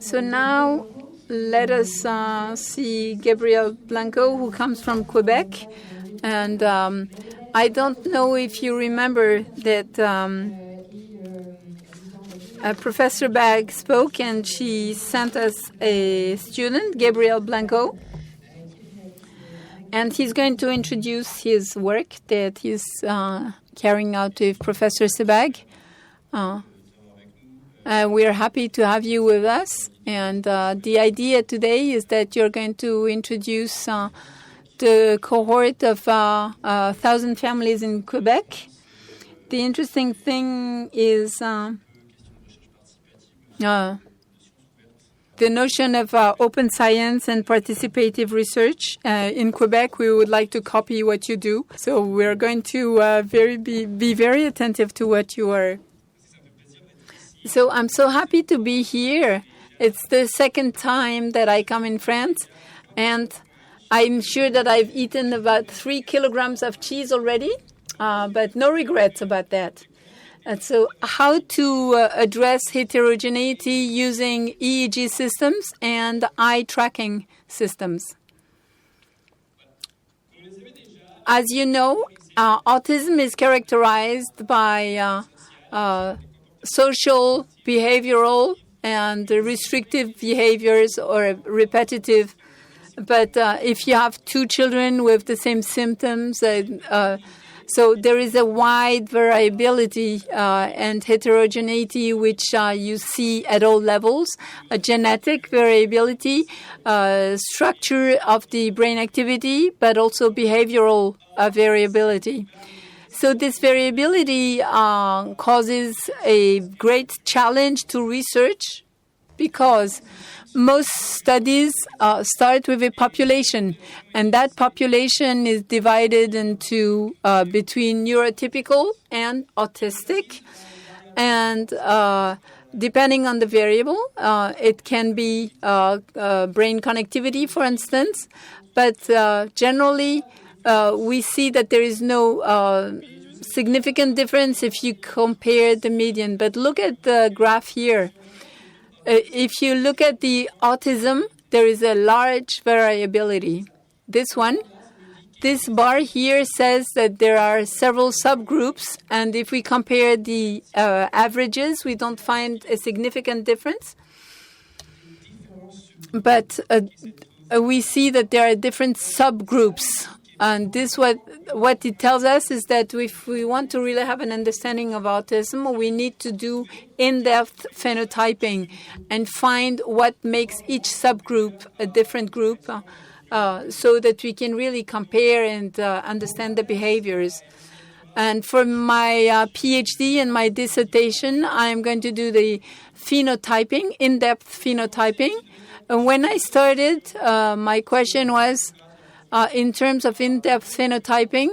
So now let us see Gabriel Blanco, who comes from Quebec. And I don't know if you remember that Professor Bag spoke, and she sent us a student, Gabriel Blanco. And he's going to introduce his work that he's carrying out with Professor Sebag. We are happy to have you with us. And the idea today is that you're going to introduce the cohort of 1,000 families in Quebec. The interesting thing is the notion of open science and participative research. In Quebec, we would like to copy what you do. So we're going to be very attentive to what you are. So I'm so happy to be here. It's the second time that I come in France, and I'm sure that I've eaten about 3 kilograms of cheese already, but no regrets about that. And so how to address heterogeneity using EEG systems and eye tracking systems. As you know, autism is characterized by social, behavioral, and restrictive behaviors or repetitive. But if you have 2 children with the same symptoms, so there is a wide variability and heterogeneity which you see at all levels, a genetic variability, structure of the brain activity, but also behavioral variability. So this variability causes a great challenge to research because most studies start with a population, and that population is divided into between neurotypical and autistic. And depending on the variable, it can be brain connectivity, for instance. But generally, we see that there is no significant difference if you compare the median. But look at the graph here. If you look at the autism, there is a large variability. This bar here says that there are several subgroups, and if we compare the averages, we don't find a significant difference. But we see that there are different subgroups. And this what it tells us is that if we want to really have an understanding of autism, we need to do in-depth phenotyping and find what makes each subgroup a different group so that we can really compare and understand the behaviors. And for my PhD and my dissertation, I'm going to do the phenotyping, in-depth phenotyping. And when I started, my question was, in terms of in-depth phenotyping,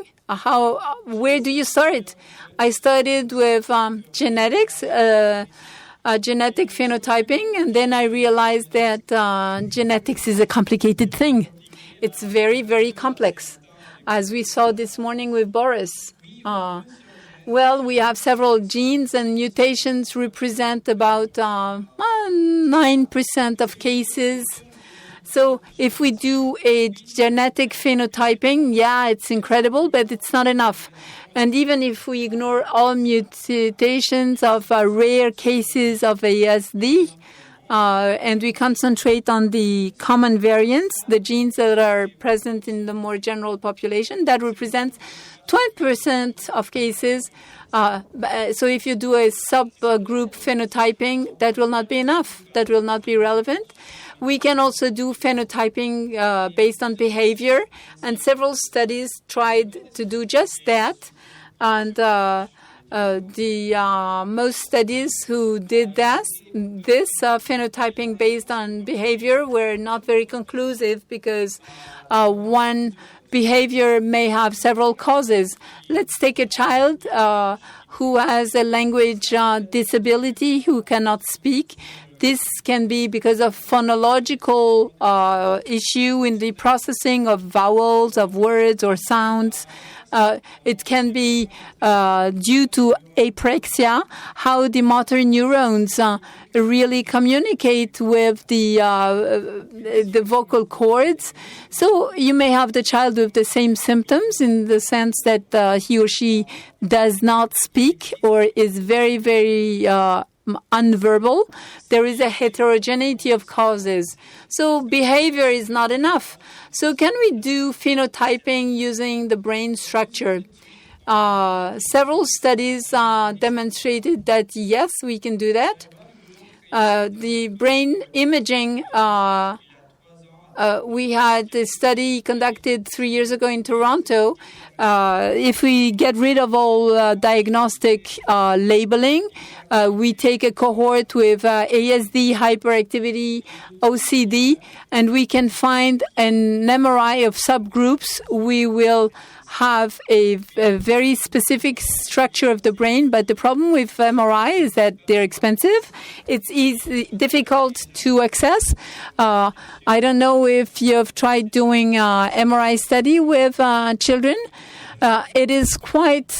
where do you start? I started with genetics, genetic phenotyping, and then I realized that genetics is a complicated thing. It's very, very complex, as we saw this morning with Boris. Well, we have several genes, and mutations represent about 9% of cases. So if we do a genetic phenotyping, yeah, it's incredible, but it's not enough. And even if we ignore all mutations of rare cases of ASD, and we concentrate on the common variants, the genes that are present in the more general population, that represents 20% of cases. So if you do a subgroup phenotyping, that will not be enough. That will not be relevant. We can also do phenotyping based on behavior, and several studies tried to do just that. And most studies who did this phenotyping based on behavior were not very conclusive because one behavior may have several causes. Let's take a child who has a language disability, who cannot speak. this can be because of phonological issue in the processing of vowels, of words or sounds. It can be due to apraxia, how the motor neurons really communicate with the vocal cords. So you may have the child with the same symptoms in the sense that he or she does not speak or is very, very unverbal. There is a heterogeneity of causes. So behavior is not enough. So can we do phenotyping using the brain structure? Several studies demonstrated that, yes, we can do that. The brain imaging, we had a study conducted 3 years ago in Toronto. If we get rid of all diagnostic labeling, we take a cohort with ASD, hyperactivity, OCD, and we can find an MRI of subgroups. We will have a very specific structure of the brain, but the problem with MRI is that they're expensive. It's difficult to access. I don't know if you've tried doing MRI study with children. It is quite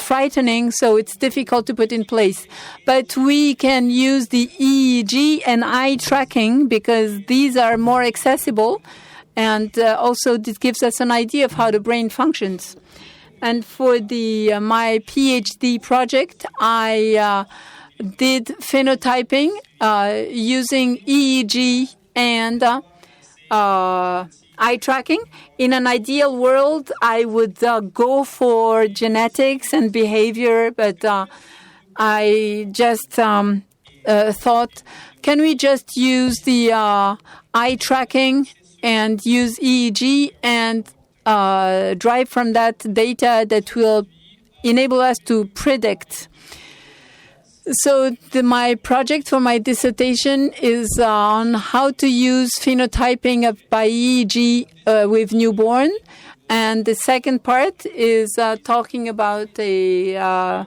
frightening, so it's difficult to put in place. But we can use the EEG and eye tracking because these are more accessible. And also, this gives us an idea of how the brain functions. And for my PhD project, I did phenotyping using EEG and eye tracking. In an ideal world, I would go for genetics and behavior, but I just thought, can we just use the eye tracking and use EEG and drive from that data that will enable us to predict. So my project for my dissertation is on how to use phenotyping by EEG with newborn. And the second part is talking about a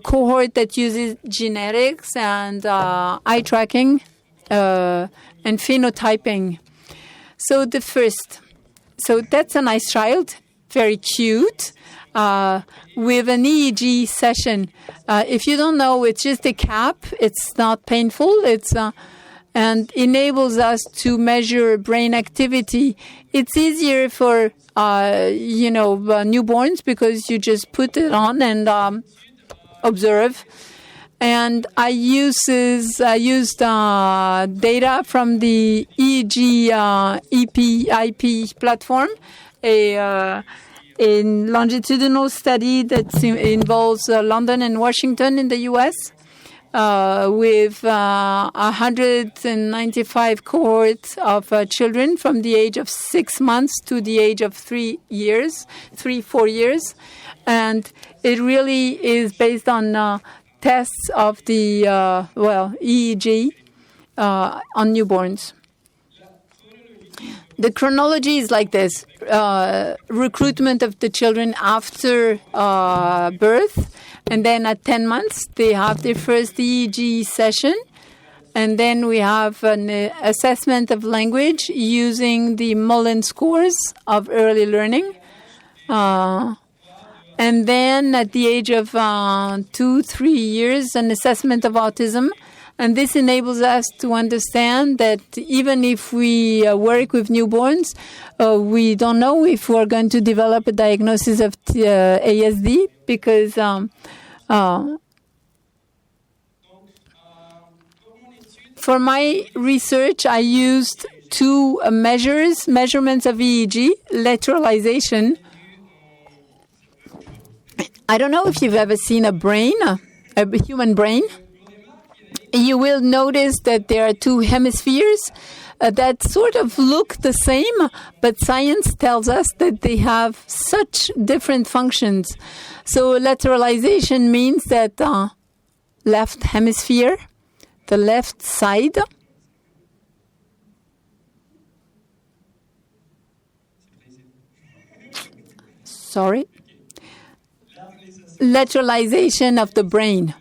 cohort that uses genetics and eye tracking and phenotyping. So that's a nice child, very cute, with an EEG session. If you don't know, it's just a cap. It's not painful. And enables us to measure brain activity. It's easier for newborns because you just put it on and observe. And I used data from the EEG IP platform, a longitudinal study that involves London and Washington in the U.S. With 195 cohorts of children from the age of 6 months to the age of 4 years. And it really is based on tests of the EEG on newborns. The chronology is like this. Recruitment of the children after birth, and then at 10 months they have their first EEG session, and then we have an assessment of language using the Mullen scores of early learning. And then at the age of 2-3 years, an assessment of autism. And this enables us to understand that even if we work with newborns, we don't know if we're going to develop a diagnosis of ASD because for my research, I used two measurements of EEG, lateralization. I don't know if you've ever seen a human brain. You will notice that there are two hemispheres that sort of look the same, but science tells us that they have such different functions. So lateralization means that left hemisphere, the left side, lateralization of the brain.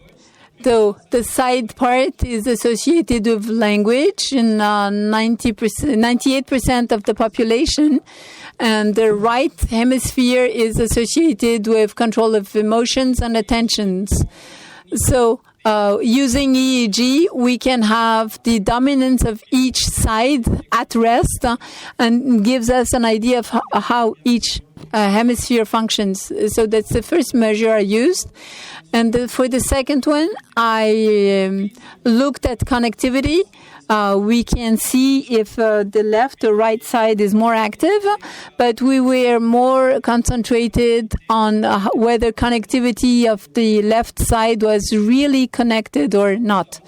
though the side part is associated with language in 98% of the population, and the right hemisphere is associated with control of emotions and attentions. So using EEG, we can have the dominance of each side at rest and gives us an idea of how each hemisphere functions. So that's the first measure I used. And for the second one, I looked at connectivity. We can see if the left or right side is more active, but we were more concentrated on whether connectivity of the left side was really connected or not.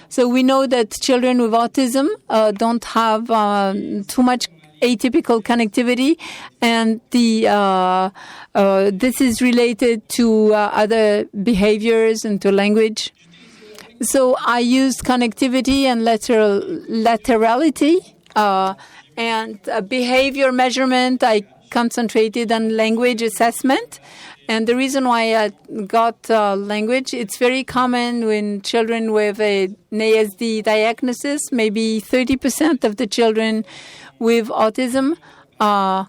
So we know that children with autism don't have too much atypical connectivity, and this is related to other behaviors and to language. So I used connectivity and laterality and behavior measurement. I concentrated on language assessment. And the reason why I got language, it's very common when children with an ASD diagnosis, maybe 30% of the children with autism are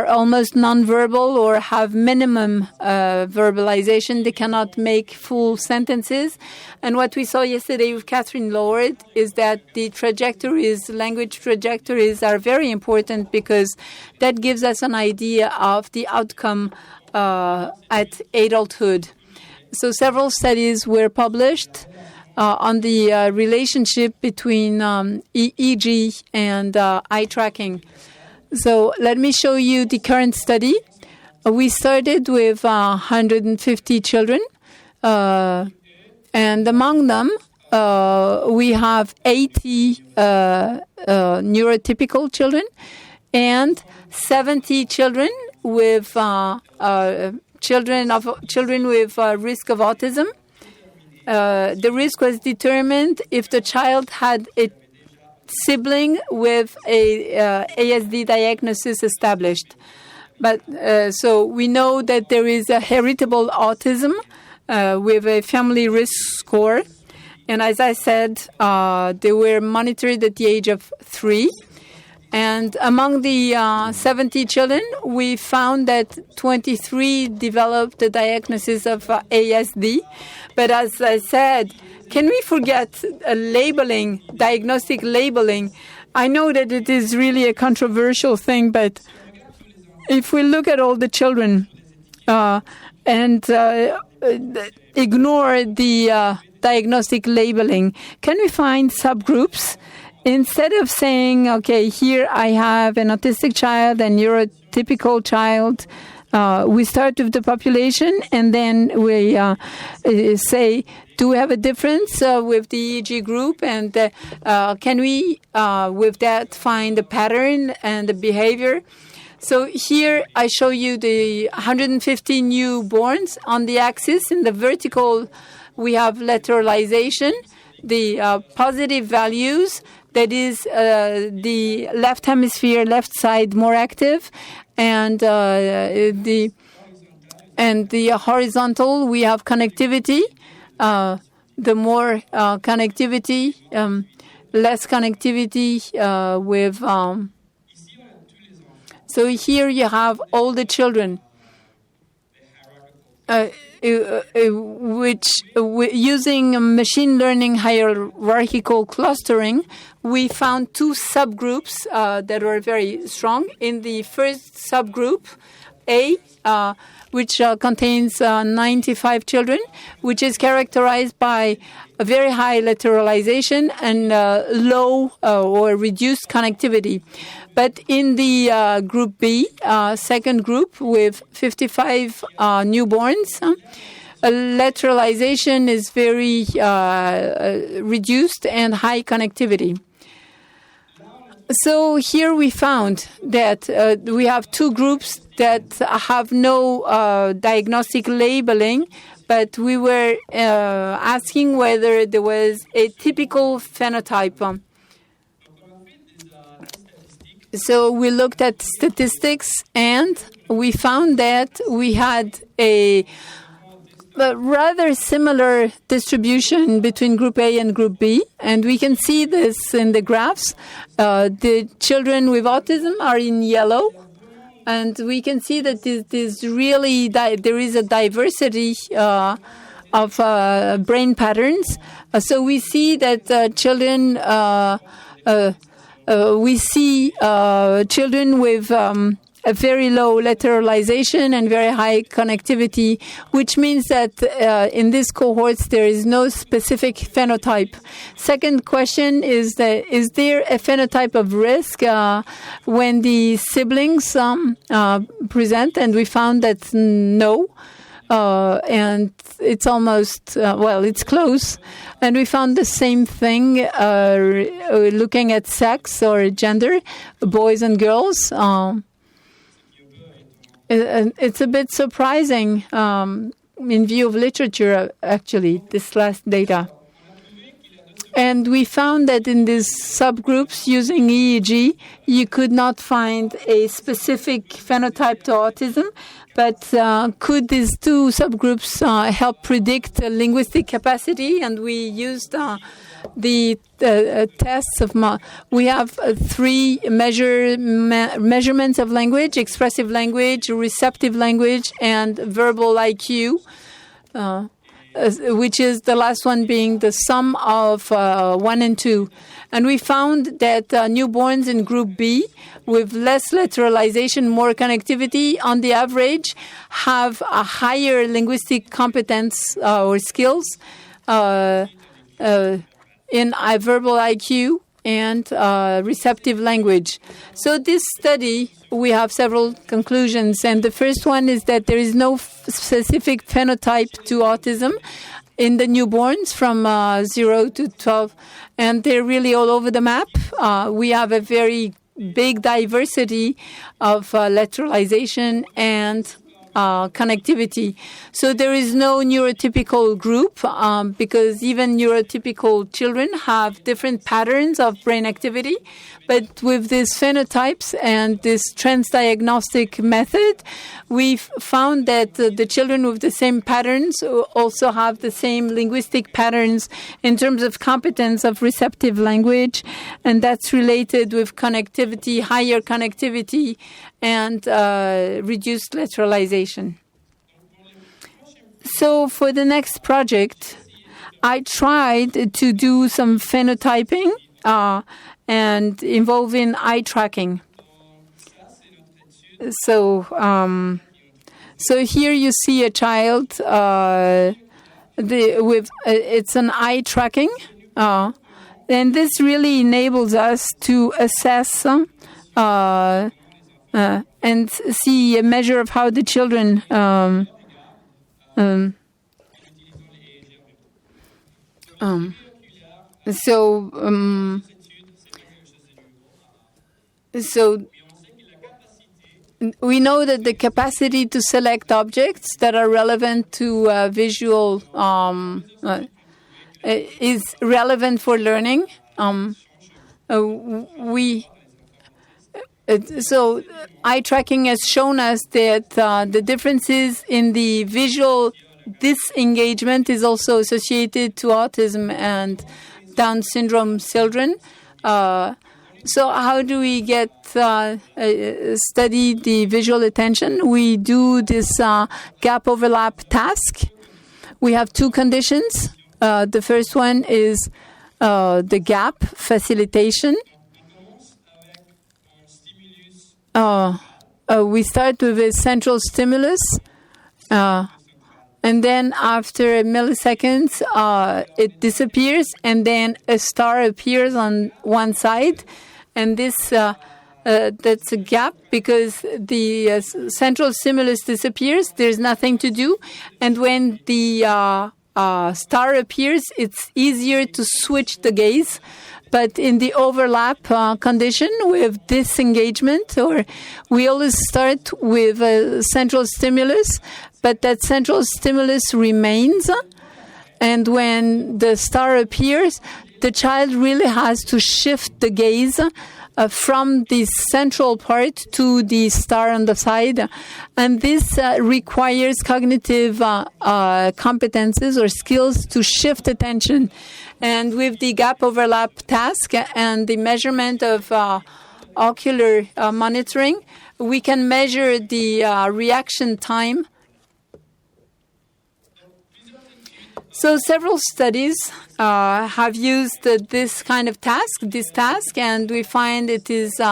almost nonverbal or have minimum verbalization. They cannot make full sentences. And what we saw yesterday with Catherine Lord is that the trajectories, language trajectories, are very important because that gives us an idea of the outcome at adulthood. So several studies were published on the relationship between EEG and eye tracking. So let me show you the current study. We started with 150 children, and among them, we have 80 neurotypical children and 70 children with children with risk of autism. The risk was determined if the child had a sibling with a ASD diagnosis established. But so we know that there is a heritable autism with a family risk score. And as I said, they were monitored at the age of 3. And among the 70 children, we found that 23 developed the diagnosis of ASD. But as I said, can we forget labeling, diagnostic labeling? I know that it is really a controversial thing, but if we look at all the children and ignore the diagnostic labeling, can we find subgroups? Instead of saying, okay, here I have an autistic child, a neurotypical child, we start with the population, and then we say, do we have a difference with the EEG group? And can we, with that, find the pattern and the behavior? So here I show you the 150 newborns on the axis. In the vertical, we have lateralization, the positive values. That is the left hemisphere, left side more active, and the horizontal we have connectivity. The more connectivity, less connectivity with. So here you have all the children, which using machine learning hierarchical clustering, we found two subgroups that were very strong. In the first subgroup, A, which contains 95 children, which is characterized by a very high lateralization and low or reduced connectivity. But in the group B, second group with 55 newborns, lateralization is very reduced and high connectivity. So here we found that we have two groups that have no diagnostic labeling, but we were asking whether there was a typical phenotype. So we looked at statistics, and we found that we had a rather similar distribution between Group A and Group B, and we can see this in the graphs. The children with autism are in yellow, and we can see that there is a diversity of brain patterns. So we see that children with a very low lateralization and very high connectivity, which means that in these cohorts there is no specific phenotype. Second question is there a phenotype of risk when the siblings present? And we found that no. And it's almost, it's close. And we found the same thing looking at sex or gender, boys and girls. It's a bit surprising in view of literature, actually, this last data. And we found that in these subgroups using EEG, you could not find a specific phenotype to autism, but could these two subgroups help predict linguistic capacity? And we used the tests of we have three measurements of language: expressive language, receptive language, and verbal IQ, which is the last one being the sum of 1 and 2. And we found that newborns in Group B with less lateralization, more connectivity, on the average, have a higher linguistic competence or skills in verbal IQ and receptive language. So this study, we have several conclusions. And the first one is that there is no specific phenotype to autism in the newborns from 0 to 12. And they're really all over the map. We have a very big diversity of lateralization and connectivity. So there is no neurotypical group because even neurotypical children have different patterns of brain activity. But with these phenotypes and this transdiagnostic method, we've found that the children with the same patterns also have the same linguistic patterns in terms of competence of receptive language, and that's related with connectivity, higher connectivity, and reduced lateralization. So for the next project, I tried to do some phenotyping and involving eye tracking. So here you see a child it's an eye tracking, and this really enables us to assess and see a measure of how the children So we know that the capacity to select objects that are relevant to visual is relevant for learning. So eye tracking has shown us that the differences in the visual disengagement is also associated to autism and Down syndrome children. So how do we study the visual attention? We do this gap overlap task. We have two conditions. The first one is the gap facilitation. We start with a central stimulus, and then after milliseconds, it disappears, and then a star appears on one side. And this that's a gap because the central stimulus disappears. There's nothing to do. And when the star appears, it's easier to switch the gaze. But in the overlap condition with disengagement, or we always start with a central stimulus, but that central stimulus remains. And when the star appears, the child really has to shift the gaze from the central part to the star on the side. And this requires cognitive competences or skills to shift attention. And with the gap overlap task and the measurement of ocular monitoring, we can measure the reaction time. So several studies have used this kind of task, and we find it is you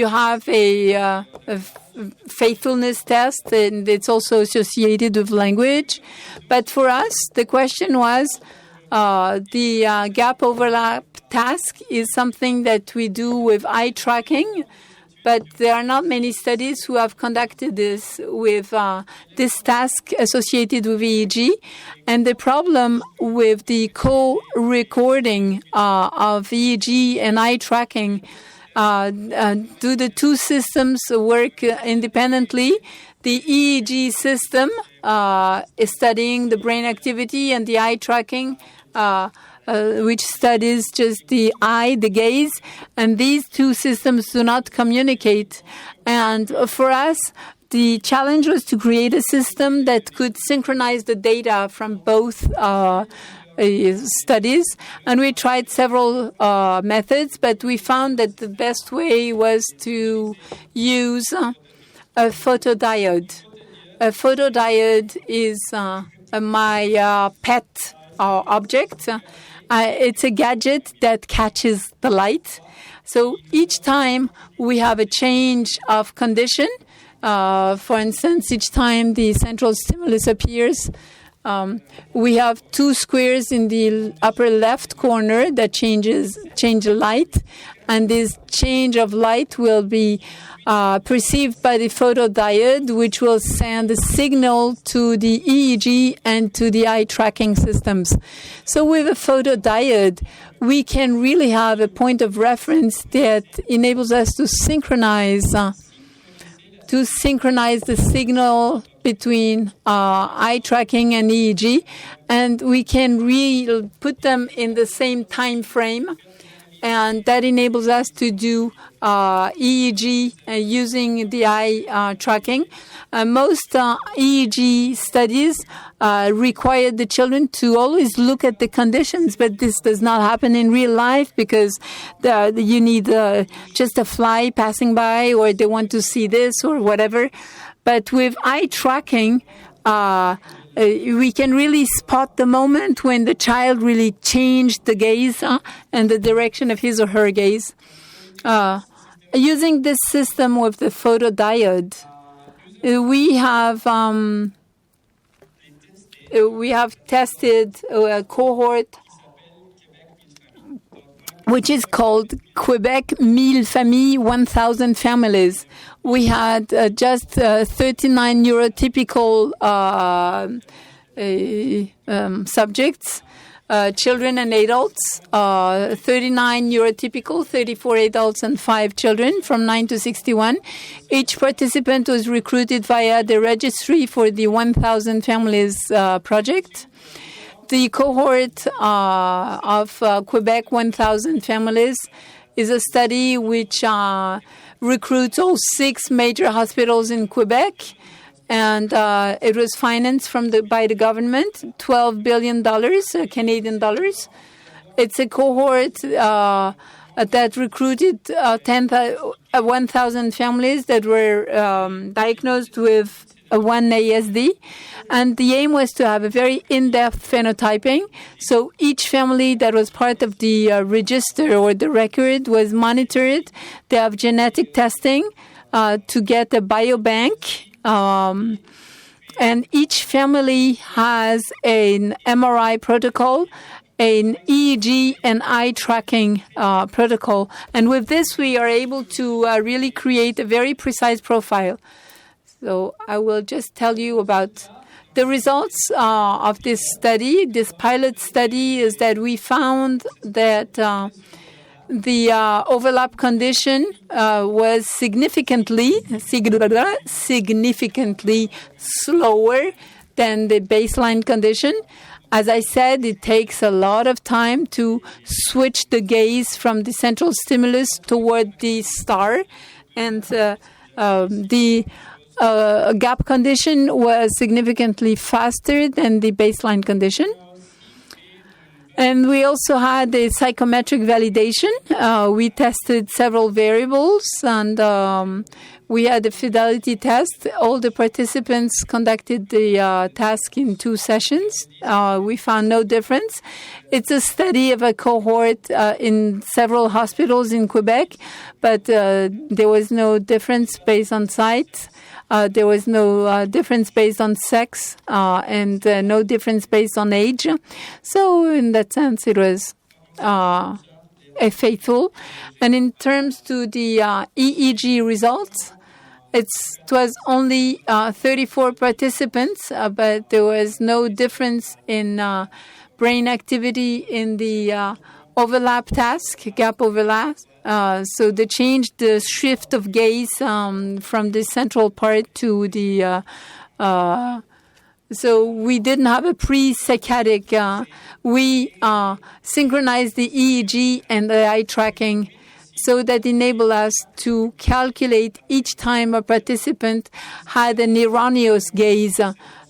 have a faithfulness test, and it's also associated with language. But for us, the question was the gap overlap task is something that we do with eye tracking. But there are not many studies who have conducted this with this task associated with EEG. And the problem with the co-recording of EEG and eye tracking, do the two systems work independently? The EEG system is studying the brain activity, and the eye tracking which studies just the eye, the gaze, and these two systems do not communicate. And for us, the challenge was to create a system that could synchronize the data from both studies. And we tried several methods, but we found that the best way was to use a photodiode. A photodiode is my pet object. It's a gadget that catches the light. So each time we have a change of condition, for instance, each time the central stimulus appears, we have two squares in the upper left corner that change the light, and this change of light will be perceived by the photodiode, which will send a signal to the EEG and to the eye tracking systems. So with a photodiode, we can really have a point of reference that enables us to synchronize the signal between eye tracking and EEG, and we can put them in the same time frame. And that enables us to do EEG using the eye tracking. Most EEG studies require the children to always look at the conditions, but this does not happen in real life because you need just a fly passing by, or they want to see this or whatever. But with eye tracking, we can really spot the moment when the child really changed the gaze and the direction of his or her gaze. Using this system with the photodiode, we have tested a cohort which is called Quebec 1000 Familles, 1,000 families. We had just 39 neurotypical subjects, children and adults, 39 neurotypical, 34 adults, and 5 children from 9 to 61. Each participant was recruited via the registry for the 1,000 Families project. The cohort of Quebec 1,000 Families is a study which recruits all 6 major hospitals in Quebec, and it was financed by the government, $12 billion Canadian dollars. It's a cohort that recruited 1,000 families that were diagnosed with one ASD, and the aim was to have a very in-depth phenotyping. So each family that was part of the register or the record was monitored. They have genetic testing to get a biobank, and each family has an MRI protocol, an EEG and eye tracking protocol. And with this, we are able to really create a very precise profile. So I will just tell you about the results of this study. This pilot study is that we found that the overlap condition was significantly slower than the baseline condition. As I said, it takes a lot of time to switch the gaze from the central stimulus toward the star. And the gap condition was significantly faster than the baseline condition. And we also had a psychometric validation. We tested several variables, and we had a fidelity test. All the participants conducted the task in 2 sessions. We found no difference. It's a study of a cohort in several hospitals in Quebec, but there was no difference based on site. There was no difference based on sex and no difference based on age. So in that sense, it was faithful. And in terms to the EEG results, it was only 34 participants, but there was no difference in brain activity in the overlap task, gap overlap. So they changed the shift of gaze from the central part to the. So we didn't have a pre-saccadic. We synchronized the EEG and the eye tracking, so that enabled us to calculate each time a participant had an erroneous gaze.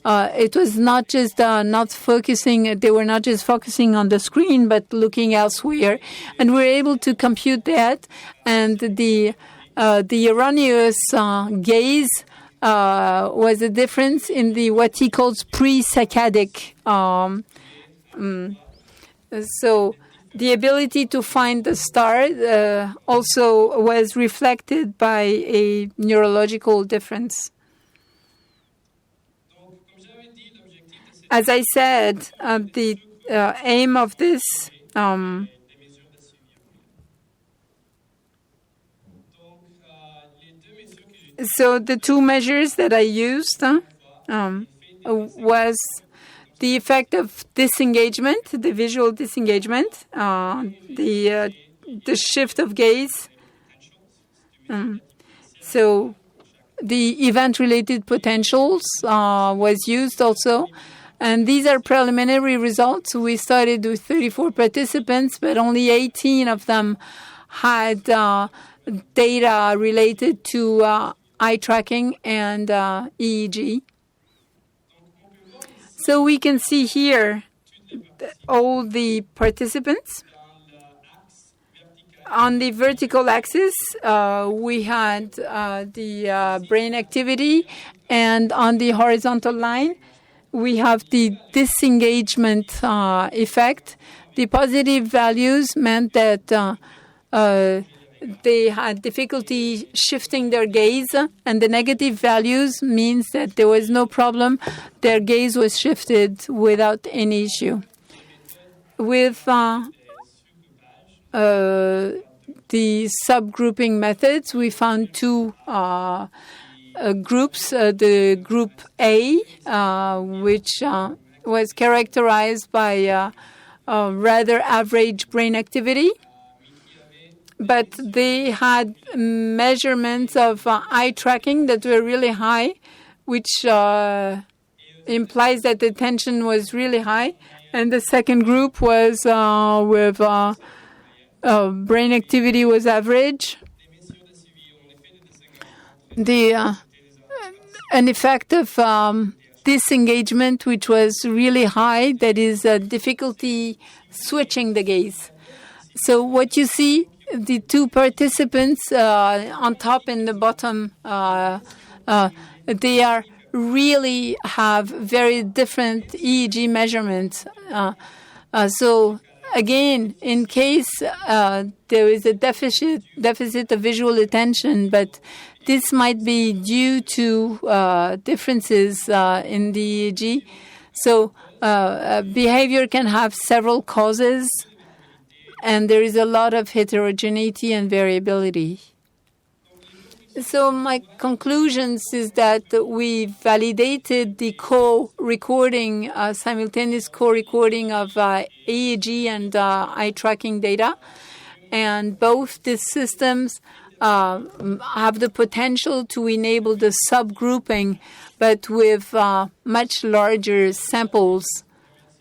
It was not just not focusing, they were not just focusing on the screen, but looking elsewhere. And we were able to compute that. And the erroneous gaze was a difference in the what he calls pre-saccadic. So the ability to find the star also was reflected by a neurological difference. As I said, the aim of this so the 2 measures that I used was the effect of disengagement, the visual disengagement, the shift of gaze. So the event-related potentials was used also. And these are preliminary results. We started with 34 participants, but only 18 of them had data related to eye tracking and EEG. So we can see here all the participants. On the vertical axis, we had the brain activity, and on the horizontal line, we have the disengagement effect. The positive values meant that they had difficulty shifting their gaze, and the negative values means that there was no problem. Their gaze was shifted without any issue. With the subgrouping methods, we found 2 groups. The group A, which was characterized by rather average brain activity, but they had measurements of eye tracking that were really high, which implies that the attention was really high. And the second group was with brain activity was average. An effect of disengagement, which was really high, that is difficulty switching the gaze. So what you see, the 2 participants on top and the bottom, they are really have very different EEG measurements. So again, in case there is a deficit of visual attention, but this might be due to differences in the EEG. So behavior can have several causes, and there is a lot of heterogeneity and variability. So my conclusions is that we validated the co-recording, simultaneous co-recording of EEG and eye tracking data, and both these systems have the potential to enable the subgrouping, but with much larger samples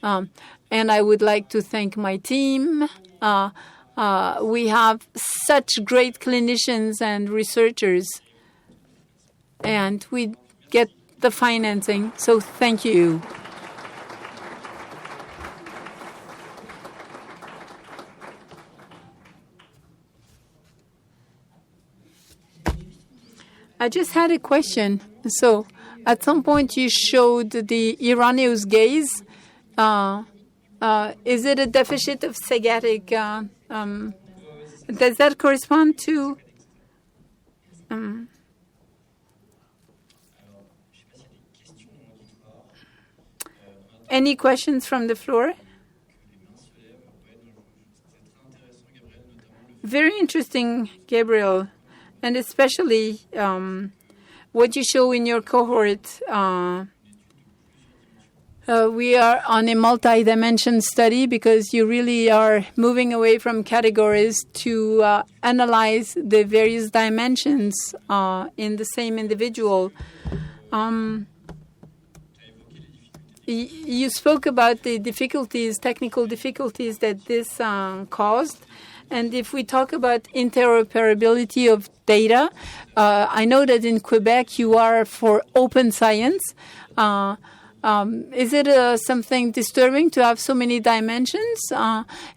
And I would like to thank my team. We have such great clinicians and researchers, and we get the financing. So thank you. I just had a question. So at some point you showed the erroneous gaze. Is it a deficit of sagatic? Does that correspond to? Any questions from the floor? Very interesting, Gabriel, and especially what you show in your cohort. We are on a multi-dimension study because you really are moving away from categories to analyze the various dimensions in the same individual. You spoke about the difficulties, technical difficulties that this caused. And if we talk about interoperability of data, I know that in Quebec you are for open science. Is it something disturbing to have so many dimensions?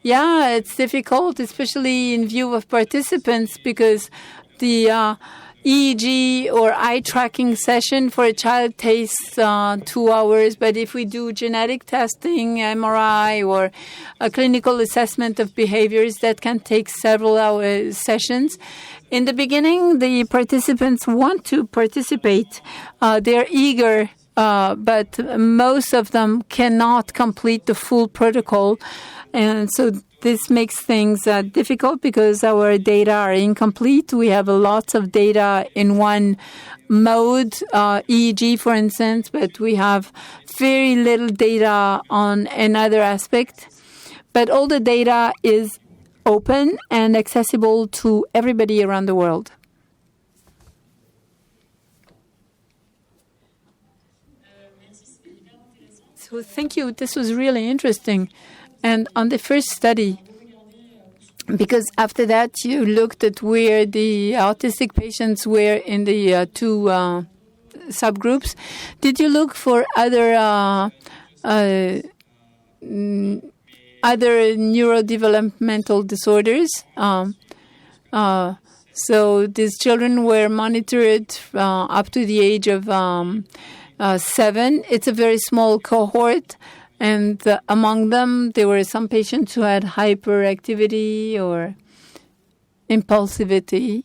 Yeah, it's difficult, especially in view of participants, because the EEG or eye tracking session for a child takes 2 hours. But if we do genetic testing, MRI, or a clinical assessment of behaviors, that can take several hours sessions. In the beginning, the participants want to participate. They're eager. But most of them cannot complete the full protocol. And so this makes things difficult because our data are incomplete. We have lots of data in one mode, EEG, for instance, but we have very little data on another aspect. But all the data is open and accessible to everybody around the world. So thank you. This was really interesting. And on the first study, because after that you looked at where the autistic patients were in the two subgroups, did you look for other neurodevelopmental disorders? So these children were monitored up to the age of 7. It's a very small cohort, and among them there were some patients who had hyperactivity or impulsivity.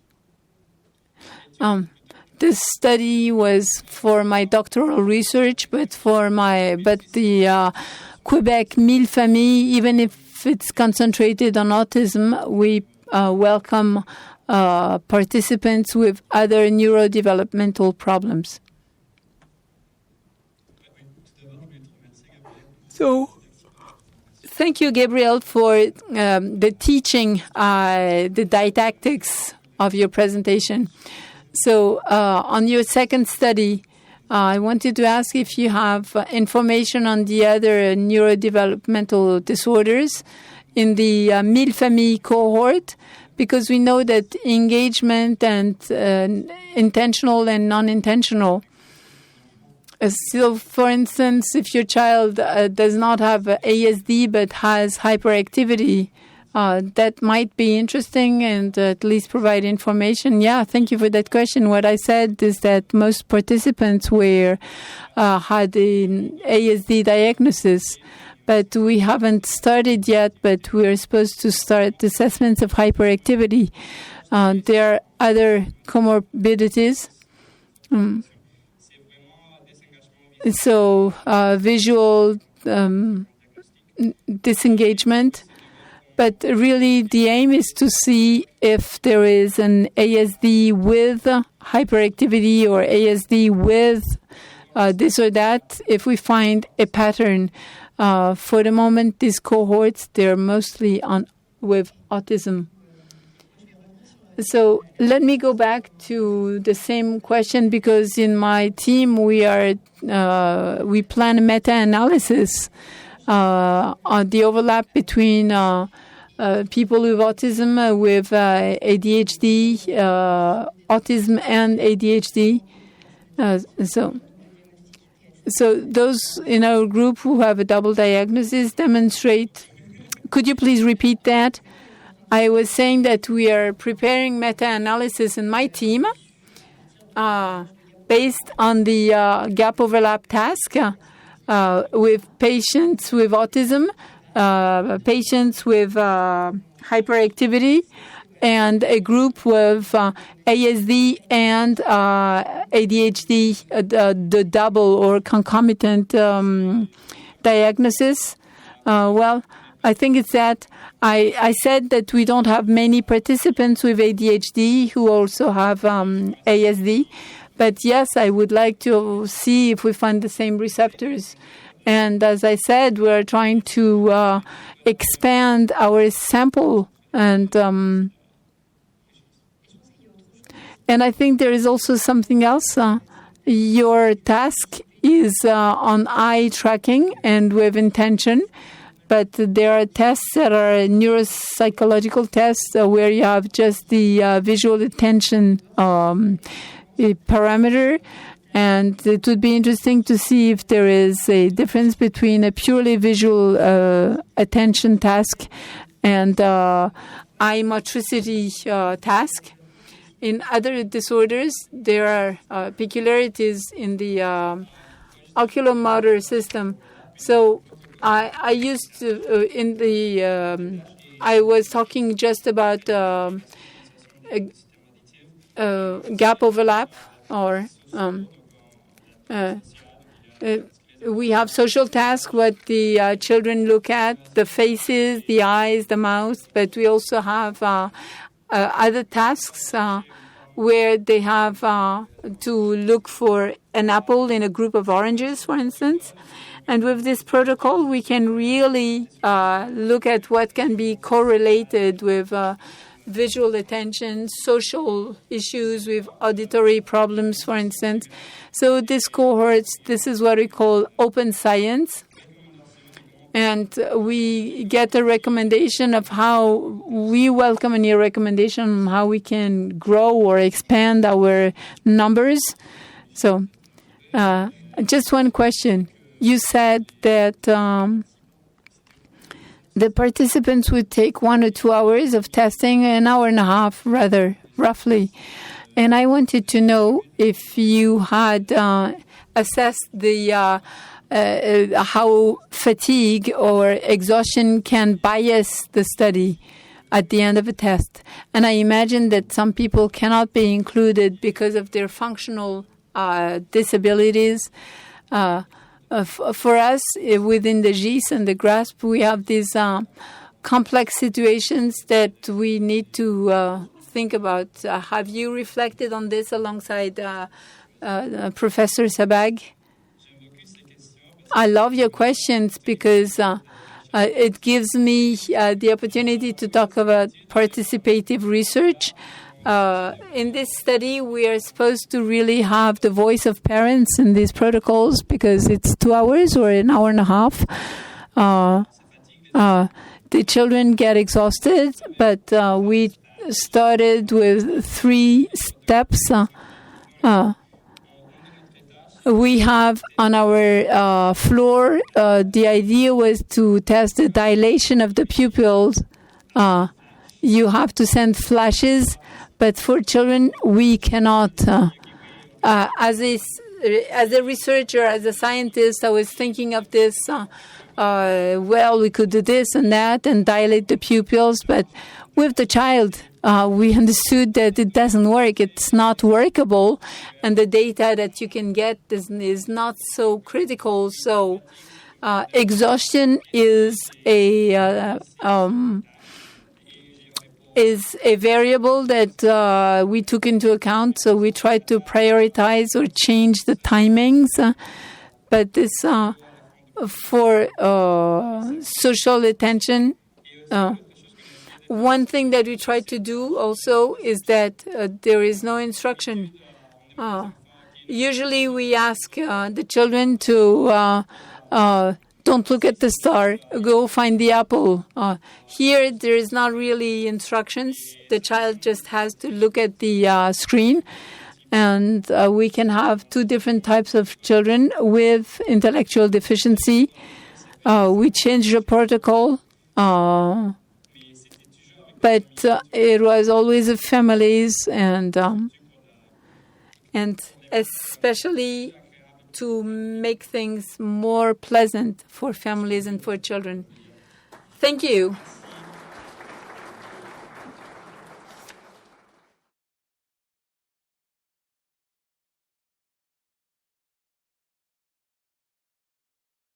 This study was for my doctoral research, but the Quebec McGill family, even if it's concentrated on autism, we welcome participants with other neurodevelopmental problems. So, thank you, Gabriel, for the teaching, the didactics of your presentation. So, on your second study, I wanted to ask if you have information on the other neurodevelopmental disorders in the McGill family cohort, because we know that engagement and intentional and non-intentional. So, for instance, if your child does not have ASD but has hyperactivity, that might be interesting and at least provide information. Yeah, thank you for that question. What I said is that most participants had an ASD diagnosis, but we haven't started yet, but we're supposed to start assessments of hyperactivity. There are other comorbidities. So visual disengagement. But really the aim is to see if there is an ASD with hyperactivity or ASD with this or that. If we find a pattern, for the moment, these cohorts, they're mostly with autism. So let me go back to the same question, because in my team we plan a meta-analysis on the overlap between people with autism, with ADHD, autism and ADHD. So those in our group who have a double diagnosis demonstrate. Could you please repeat that? I was saying that we are preparing meta-analysis in my team based on the gap overlap task with patients with autism, patients with hyperactivity, and a group with ASD and ADHD, the double or concomitant diagnosis. Well, I think it's that I said that we don't have many participants with ADHD who also have ASD. But yes, I would like to see if we find the same receptors. And as I said, we're trying to expand our sample. And I think there is also something else. Your task is on eye tracking and with intention. But there are tests that are neuropsychological tests where you have just the visual attention parameter. And it would be interesting to see if there is a difference between a purely visual attention task and eye motricity task. In other disorders, there are peculiarities in the oculomotor system. So I used to, I was talking just about gap overlap, or we have social tasks, what the children look at, the faces, the eyes, the mouth, but we also have other tasks where they have to look for an apple in a group of oranges, for instance. And with this protocol, we can really look at what can be correlated with visual attention, social issues with auditory problems, for instance. So this cohort, this is what we call open science. And we get a recommendation of how we welcome any recommendation on how we can grow or expand our numbers. So just one question. You said that the participants would take 1 or 2 hours of testing, an hour and a half, rather, roughly. And I wanted to know if you had assessed the how fatigue or exhaustion can bias the study at the end of a test. And I imagine that some people cannot be included because of their functional disabilities. For us, within the GIS and the GRASP, we have these complex situations that we need to think about. Have you reflected on this alongside Professor Sabag? I love your questions because it gives me the opportunity to talk about participative research. In this study, we are supposed to really have the voice of parents in these protocols because it's 2 hours or an hour and a half. The children get exhausted, but we started with 3 steps. We have on our floor, the idea was to test the dilation of the pupils. You have to send flashes, but for children, we cannot. As a researcher, as a scientist, I was thinking of this. Well, we could do this and that and dilate the pupils, but with the child, we understood that it doesn't work. It's not workable, and the data that you can get is not so critical. So exhaustion is a variable that we took into account. So we tried to prioritize or change the timings. But this for social attention. One thing that we try to do also is that there is no instruction. Usually we ask the children to don't look at the star, go find the apple. Here, there is not really instructions. The child just has to look at the screen. And we can have two different types of children with intellectual deficiency. We changed the protocol, but it was always the families and especially to make things more pleasant for families and for children. Thank you.